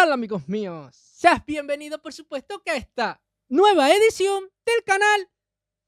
tal, amigos míos? Seas bienvenido, por supuesto, que a esta nueva edición del canal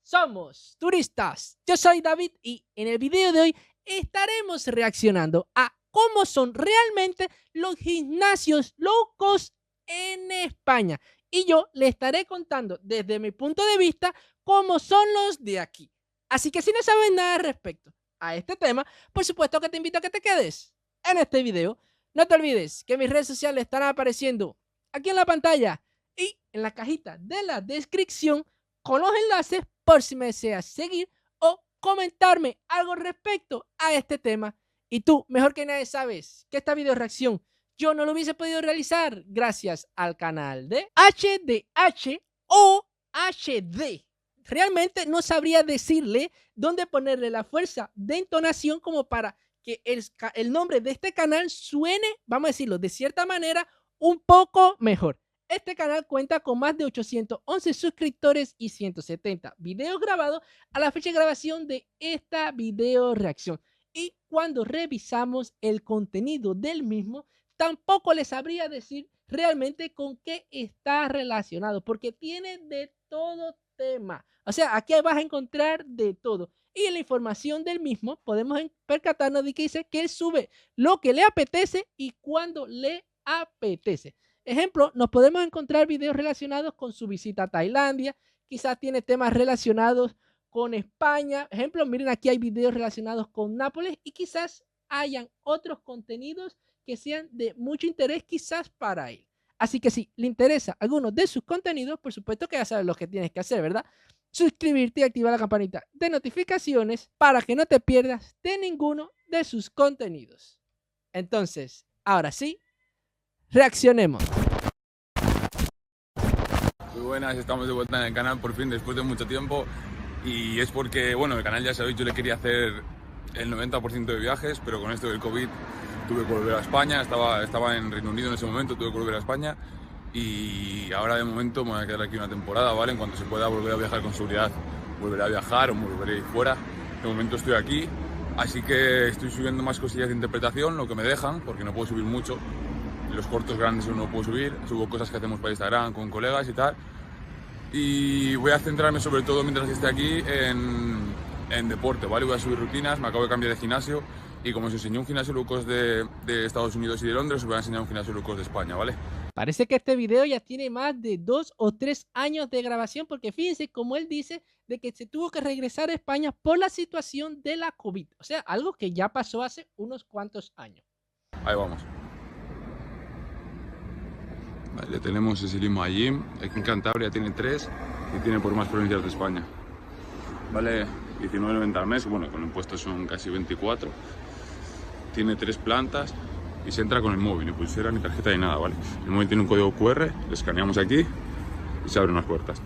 Somos Turistas. Yo soy David y en el video de hoy estaremos reaccionando a cómo son realmente los gimnasios low cost en España. Y yo le estaré contando desde mi punto de vista cómo son los de aquí. Así que si no sabes nada respecto a este tema, por supuesto que te invito a que te quedes en este video. No te olvides que mis redes sociales estarán apareciendo aquí en la pantalla y en la cajita de la descripción con los enlaces por si me deseas seguir o comentarme algo respecto a este tema. Y tú, mejor que nadie, sabes que esta video reacción yo no lo hubiese podido realizar gracias al canal de HDH o HD. Realmente no sabría decirle dónde ponerle la fuerza de entonación como para que el nombre de este canal suene, vamos a decirlo de cierta manera, un poco mejor. Este canal cuenta con más de 811 suscriptores y 170 videos grabados a la fecha de grabación de esta video reacción. Y cuando revisamos el contenido del mismo, tampoco les sabría decir realmente con qué está relacionado, porque tiene de todo tema. O sea, aquí vas a encontrar de todo. Y en la información del mismo podemos percatarnos de que dice que él sube lo que le apetece y cuando le apetece. Ejemplo, nos podemos encontrar videos relacionados con su visita a Tailandia, quizás tiene temas relacionados con España. Ejemplo, miren, aquí hay videos relacionados con Nápoles y quizás hayan otros contenidos que sean de mucho interés quizás para él. Así que si le interesa alguno de sus contenidos, por supuesto que ya sabes lo que tienes que hacer, ¿verdad? Suscribirte y activar la campanita de notificaciones para que no te pierdas de ninguno de sus contenidos. Entonces, ahora sí, reaccionemos. Muy buenas, estamos de vuelta en el canal por fin después de mucho tiempo y es porque, bueno, el canal ya sabéis, yo le quería hacer el 90% de viajes, pero con esto del COVID tuve que volver a España, estaba en Reino Unido en ese momento, tuve que volver a España y ahora de momento me voy a quedar aquí una temporada, ¿vale? En cuanto se pueda volver a viajar con seguridad, volveré a viajar o me volveré a ir fuera. De momento estoy aquí, así que estoy subiendo más cosillas de interpretación, lo que me dejan, porque no puedo subir mucho. Los cortos grandes no puedo subir, subo cosas que hacemos para Instagram con colegas y tal. Y voy a centrarme sobre todo mientras esté aquí en deporte, ¿vale? Voy a subir rutinas, me acabo de cambiar de gimnasio y como os enseñé un gimnasio low cost de Estados Unidos y de Londres, os voy a enseñar un gimnasio low cost de España, ¿vale? Parece que este video ya tiene más de 2 o 3 años de grabación porque fíjense como él dice de que se tuvo que regresar a España por la situación de la COVID. O sea, algo que ya pasó hace unos cuantos años. Ahí vamos. Vale, tenemos el Silima Gym, aquí en Cantabria tiene 3 y tiene por más provincias de España. Vale, 19,90 al mes, bueno, con impuestos son casi 24. Tiene 3 plantas y se entra con el móvil, ni pulsera, ni tarjeta, ni nada, ¿vale? El móvil tiene un código QR, le escaneamos aquí y se abren las puertas.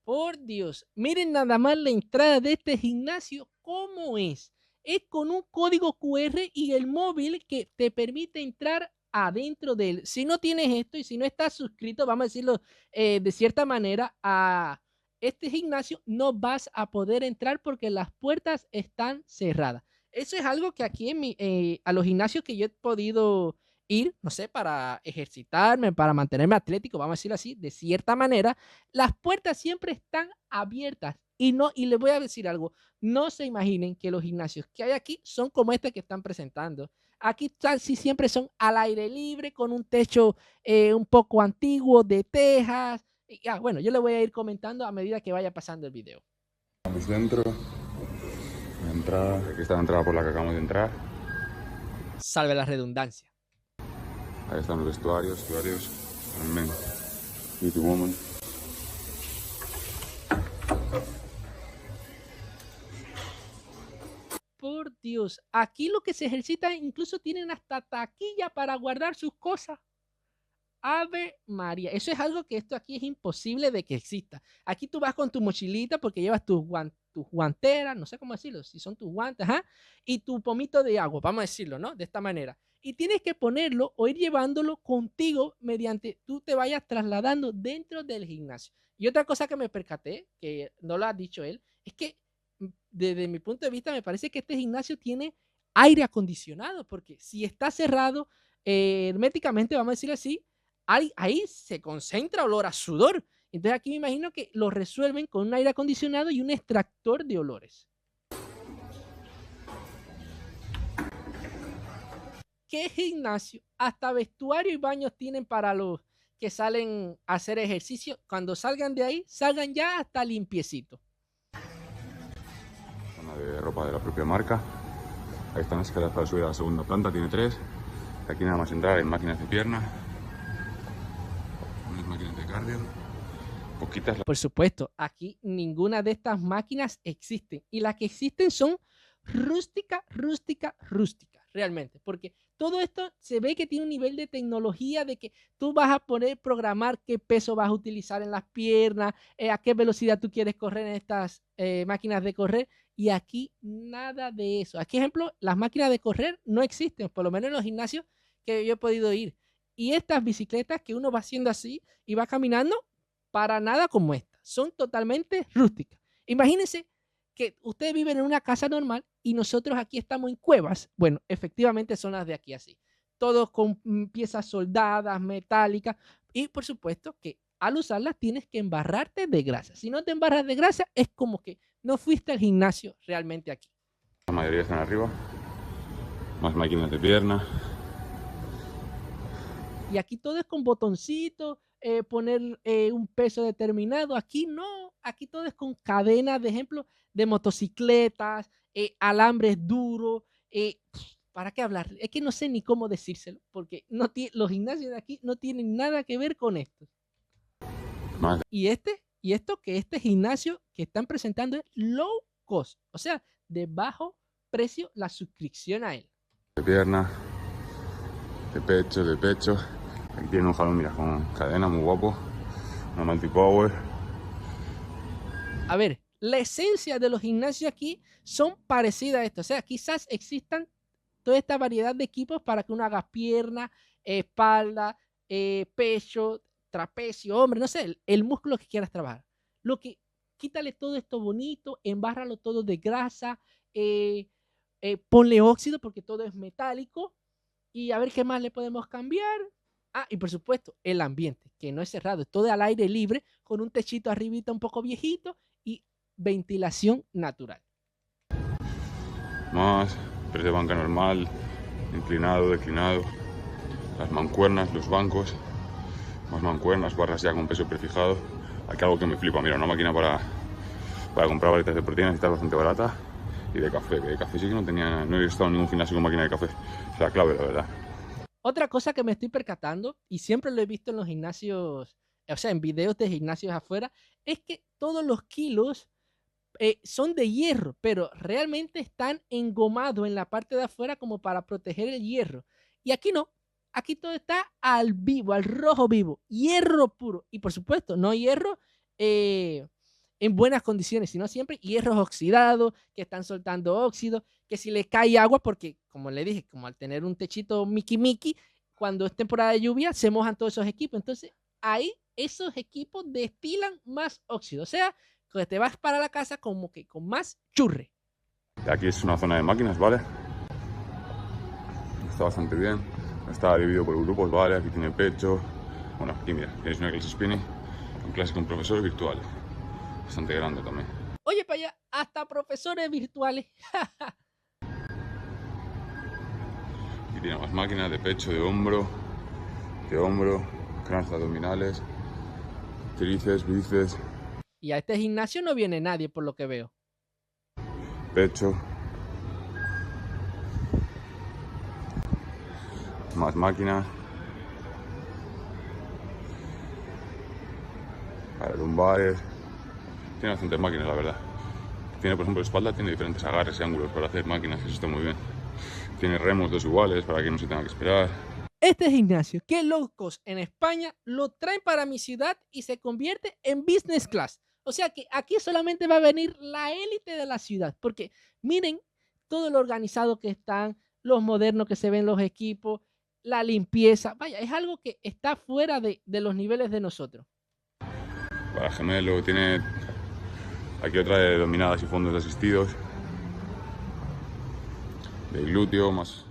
Por Dios, miren nada más la entrada de este gimnasio, ¿cómo es? Es con un código QR y el móvil que te permite entrar adentro de él. Si no tienes esto y si no estás suscrito, vamos a decirlo de cierta manera, a este gimnasio, no vas a poder entrar porque las puertas están cerradas. Eso es algo que aquí a los gimnasios que yo he podido ir, no sé, para ejercitarme, para mantenerme atlético, vamos a decirlo así, de cierta manera, las puertas siempre están abiertas y les voy a decir algo, no se imaginen que los gimnasios que hay aquí son como este que están presentando. Aquí casi siempre son al aire libre, con un techo un poco antiguo de tejas. Bueno, yo le voy a ir comentando a medida que vaya pasando el video. Vamos dentro, la entrada, aquí está la entrada por la que acabamos de entrar. Salve la redundancia. Ahí están los vestuarios, Men, Beauty Woman. Por Dios, aquí lo que se ejercita incluso tienen hasta taquilla para guardar sus cosas. Ave María, eso es algo que esto aquí es imposible de que exista. Aquí tú vas con tu mochilita porque llevas tus guanteras, no sé cómo decirlo, si son tus guantes, ¿ah? Y tu pomito de agua, vamos a decirlo, ¿no? De esta manera. Y tienes que ponerlo o ir llevándolo contigo mediante tú te vayas trasladando dentro del gimnasio. Y otra cosa que me percaté, que no lo ha dicho él, es que desde mi punto de vista me parece que este gimnasio tiene aire acondicionado, porque si está cerrado, herméticamente, vamos a decirlo así, ahí se concentra olor a sudor. Entonces aquí me imagino que lo resuelven con un aire acondicionado y un extractor de olores. ¿Qué gimnasio? Hasta vestuario y baños tienen para los que salen a hacer ejercicio. Cuando salgan de ahí, salgan ya hasta limpiecito. Zona de ropa de la propia marca. Ahí están las escaleras para subir a la segunda planta, tiene 3. Aquí nada más entrar en máquinas de pierna, unas máquinas de cardio, poquitas. Por supuesto, aquí ninguna de estas máquinas existen. Y las que existen son rústicas, realmente. Porque todo esto se ve que tiene un nivel de tecnología de que tú vas a poder programar qué peso vas a utilizar en las piernas, a qué velocidad tú quieres correr en estas máquinas de correr. Y aquí nada de eso. Aquí, ejemplo, las máquinas de correr no existen, por lo menos en los gimnasios que yo he podido ir. Y estas bicicletas que uno va haciendo así y va caminando, para nada como esta. Son totalmente rústicas. Imagínense que ustedes viven en una casa normal y nosotros aquí estamos en cuevas. Bueno, efectivamente son las de aquí así. Todos con piezas soldadas, metálicas. Y por supuesto que al usarlas tienes que embarrarte de grasa. Si no te embarras de grasa, es como que no fuiste al gimnasio realmente aquí. La mayoría están arriba. Más máquinas de pierna. Y aquí todo es con botoncitos, poner un peso determinado. Aquí no, aquí todo es con cadenas, de ejemplo, de motocicletas, alambres duros. ¿Para qué hablar? Es que no sé ni cómo decírselo, porque no los gimnasios de aquí no tienen nada que ver con esto. Más. Y esto que este gimnasio que están presentando es low cost, o sea, de bajo precio la suscripción a él. De pierna, de pecho. Aquí tiene un jalón, mira, con cadena, muy guapo. Una multipower. A ver, la esencia de los gimnasios aquí son parecidas a esto. O sea, quizás existan toda esta variedad de equipos para que uno haga pierna, espalda, pecho, trapecio, hombre, no sé, el músculo que quieras trabajar. Quítale todo esto bonito, embárralo todo de grasa, ponle óxido porque todo es metálico y a ver qué más le podemos cambiar. Ah, y por supuesto, el ambiente, que no es cerrado, es todo al aire libre, con un techito arribita un poco viejito y ventilación natural. Más, press de banca normal, inclinado, declinado, las mancuernas, los bancos, más mancuernas, barras ya con peso prefijado. Aquí algo que me flipa, mira, una máquina para comprar barritas de proteínas y está bastante barata. Y de café, que de café sí que no he estado en ningún gimnasio con máquina de café. Es la clave, la verdad. Otra cosa que me estoy percatando, y siempre lo he visto en los gimnasios, o sea, en videos de gimnasios afuera, es que todos los kilos son de hierro, pero realmente están engomados en la parte de afuera como para proteger el hierro. Y aquí no, aquí todo está al vivo, al rojo vivo, hierro puro. Y por supuesto, no hierro en buenas condiciones, sino siempre hierros oxidados, que están soltando óxido, que si le cae agua, porque como le dije, como al tener un techito Mickey, cuando es temporada de lluvia, se mojan todos esos equipos. Entonces, ahí esos equipos destilan más óxido. O sea, que te vas para la casa como que con más churre. Aquí es una zona de máquinas, ¿vale? Está bastante bien. Está dividido por grupos, ¿vale? Aquí tiene pecho. Bueno, aquí mira, tienes una clase spinning, una clase con profesores virtuales. Bastante grande también. Oye, para allá, hasta profesores virtuales. Aquí tiene más máquinas de pecho, de hombro, cranes abdominales, tríceps, bíceps. Y a este gimnasio no viene nadie, por lo que veo. Pecho. Más máquinas. Para lumbares. Tiene bastantes máquinas, la verdad. Tiene, por ejemplo, espalda, tiene diferentes agarres y ángulos para hacer máquinas, eso está muy bien. Tiene remos dos iguales para que no se tenga que esperar. Este gimnasio, que low cost en España, lo traen para mi ciudad y se convierte en business class. O sea que aquí solamente va a venir la élite de la ciudad, porque miren todo lo organizado que están, los modernos que se ven los equipos, la limpieza. Vaya, es algo que está fuera de los niveles de nosotros. Para gemelo, tiene aquí otra de dominadas y fondos asistidos. De glúteo, más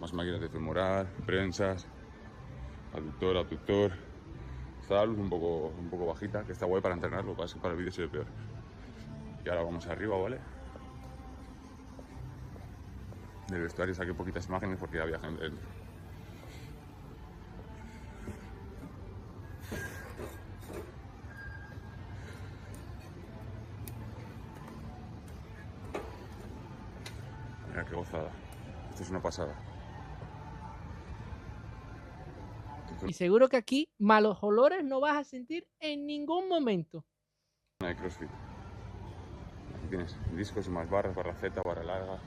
más máquinas de femoral, prensas, aductor, abductor. Está la luz un poco bajita, que está guay para entrenar, lo que pasa es que para el vídeo se ve peor. Y ahora vamos arriba, ¿vale? Del vestuario saqué poquitas imágenes porque había gente dentro. Mira qué gozada. Esto es una pasada. Y seguro que aquí malos olores no vas a sentir en ningún momento. Una de CrossFit. Aquí tienes discos y más barras, barra Z, barra larga.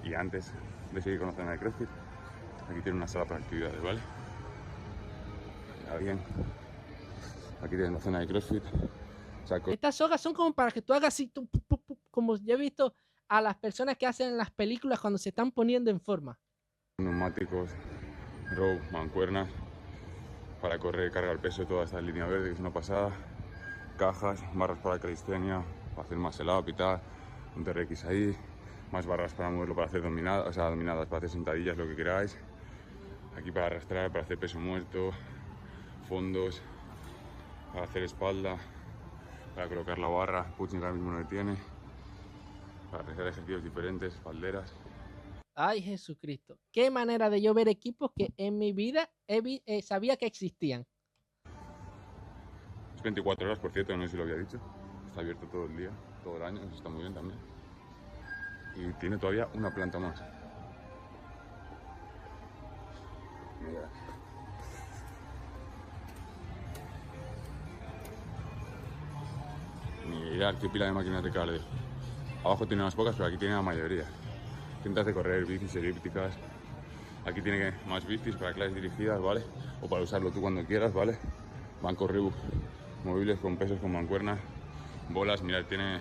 Y antes de seguir con la zona de CrossFit, aquí tiene una sala para actividades, ¿vale? Ya bien. Aquí tienes la zona de CrossFit. Estas sogas son como para que tú hagas así, como yo he visto a las personas que hacen en las películas cuando se están poniendo en forma. Neumáticos, row, mancuernas, para correr, carga el peso, toda esta línea verde, que es una pasada. Cajas, barras para calistenia, para hacer más up y tal. Un TRX ahí, más barras para moverlo, para hacer dominadas, o sea, dominadas, para hacer sentadillas, lo que queráis. Aquí para arrastrar, para hacer peso muerto, fondos, para hacer espalda, para colocar la barra, pushing que ahora mismo no le tiene, para realizar ejercicios diferentes, espalderas. Ay, Jesucristo. Qué manera de yo ver equipos que en mi vida sabía que existían. Es 24 horas, por cierto, no sé si lo había dicho. Está abierto todo el día, todo el año, eso está muy bien también. Y tiene todavía una planta más. Mira. Mirad qué pila de máquinas de cardio. Abajo tiene unas pocas, pero aquí tiene la mayoría. Cintas de correr, bicis elípticas. Aquí tiene más bicis para clases dirigidas, ¿vale? O para usarlo tú cuando quieras, ¿vale? Banco Reebok, móviles con pesos, con mancuernas, bolas, mirad, tiene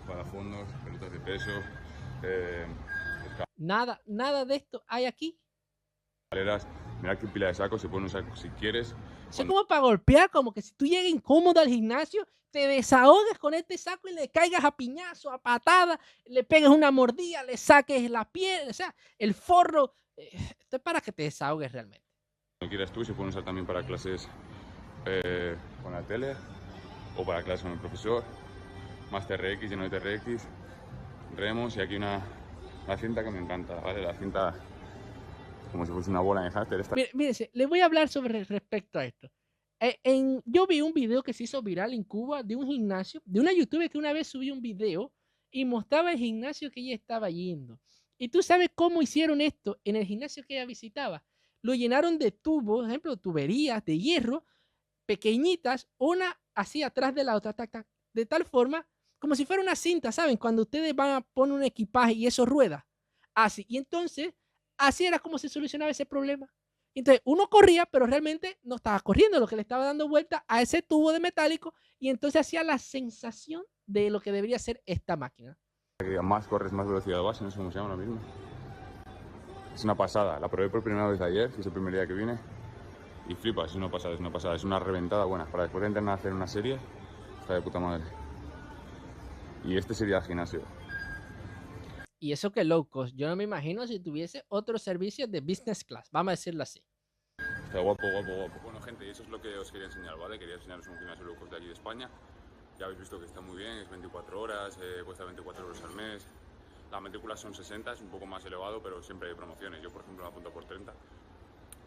para fondos, pelotas de peso, Nada de esto hay aquí. escaleras. Mirad qué pila de sacos, se pueden usar si quieres. Eso es como para golpear, como que si tú llegas incómodo al gimnasio, te desahogues con este saco y le caigas a piñazo, a patada, le pegues una mordida, le saques la piel, o sea, el forro. Esto es para que te desahogues realmente. Cuando quieras tú, se pueden usar también para clases con la tele o para clases con el profesor. Más TRX, lleno de TRX, remos y aquí una cinta que me encanta, ¿vale? La cinta como si fuese una bola en hámster. Mírense, les voy a hablar sobre respecto a esto. Yo vi un video que se hizo viral en Cuba de un gimnasio, de una youtuber que una vez subió un video y mostraba el gimnasio que ella estaba yendo. Y tú sabes cómo hicieron esto en el gimnasio que ella visitaba. Lo llenaron de tubos, por ejemplo, tuberías de hierro, pequeñitas, una así atrás de la otra, tac, tac, de tal forma, como si fuera una cinta, ¿saben? Cuando ustedes van a poner un equipaje y eso rueda. Así. Y entonces, así era como se solucionaba ese problema. Entonces, uno corría, pero realmente no estaba corriendo, lo que le estaba dando vuelta a ese tubo de metálico y entonces hacía la sensación de lo que debería ser esta máquina. Más corres, más velocidad vas, no sé cómo se llama ahora mismo. Es una pasada, la probé por primera vez ayer, que es el primer día que vine. Y flipas, es una pasada, es una reventada buena. Para después de entrenar a hacer una serie, está de puta madre. Y este sería el gimnasio. Y eso que low cost, yo no me imagino si tuviese otros servicios de business class, vamos a decirlo así. Está guapo. Bueno, gente, y eso es lo que os quería enseñar, ¿vale? Quería enseñaros un gimnasio low cost de aquí de España. Ya habéis visto que está muy bien, es 24 horas, cuesta 24 euros al mes. La matrícula son 60, es un poco más elevado, pero siempre hay promociones. Yo, por ejemplo, me apunto por 30.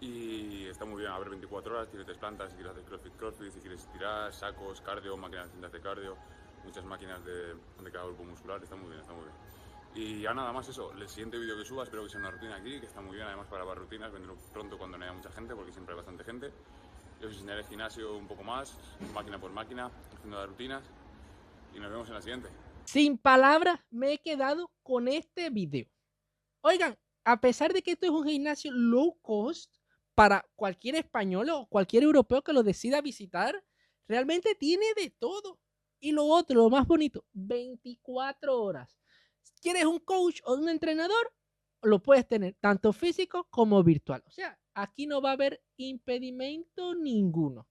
Y está muy bien, a ver, 24 horas, tienes 3 plantas, si quieres hacer crossfit, si quieres tirar, sacos, cardio, máquinas de cintas de cardio, muchas máquinas de cada grupo muscular, está muy bien. Y ya nada más eso, el siguiente vídeo que suba espero que sea una rutina aquí, que está muy bien, además para las rutinas, vendré pronto cuando no haya mucha gente, porque siempre hay bastante gente. Yo os enseñaré el gimnasio un poco más, máquina por máquina, haciendo las rutinas, y nos vemos en la siguiente. Sin palabras, me he quedado con este video. Oigan, a pesar de que esto es un gimnasio low cost, para cualquier español o cualquier europeo que lo decida visitar, realmente tiene de todo. Y lo otro, lo más bonito, 24 horas. ¿Quieres un coach o un entrenador? Lo puedes tener tanto físico como virtual. O sea, aquí no va a haber impedimento ninguno.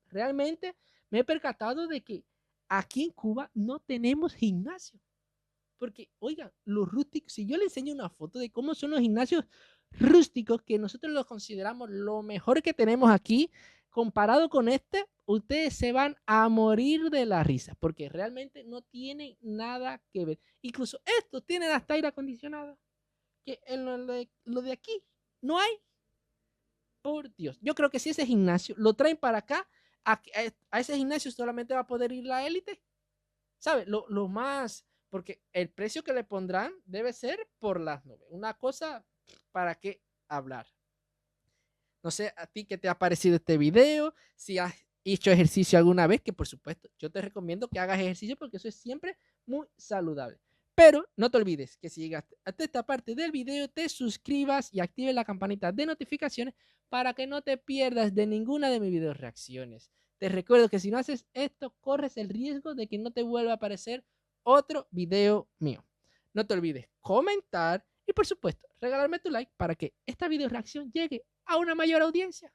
Realmente me he percatado de que aquí en Cuba no tenemos gimnasio. Porque, oigan, los rústicos, si yo le enseño una foto de cómo son los gimnasios rústicos, que nosotros los consideramos lo mejor que tenemos aquí, comparado con este, ustedes se van a morir de la risa, porque realmente no tienen nada que ver. Incluso estos tienen hasta aire acondicionado, que en lo de aquí no hay. Por Dios, yo creo que si ese gimnasio lo traen para acá, a ese gimnasio solamente va a poder ir la élite, ¿sabes? Lo más, porque el precio que le pondrán debe ser por las nubes. Una cosa, ¿para qué hablar? No sé a ti qué te ha parecido este video, si has hecho ejercicio alguna vez, que por supuesto yo te recomiendo que hagas ejercicio porque eso es siempre muy saludable. Pero no te olvides que si llegaste hasta esta parte del video, te suscribas y actives la campanita de notificaciones para que no te pierdas de ninguna de mis video reacciones. Te recuerdo que si no haces esto, corres el riesgo de que no te vuelva a aparecer otro video mío. No te olvides comentar y por supuesto regalarme tu like para que esta video reacción llegue a una mayor audiencia.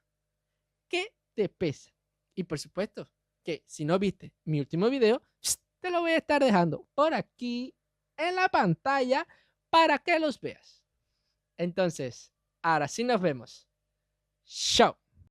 ¿Qué te pesa? Y por supuesto que si no viste mi último video, te lo voy a estar dejando por aquí en la pantalla para que los veas. Entonces, ahora sí nos vemos. Chao.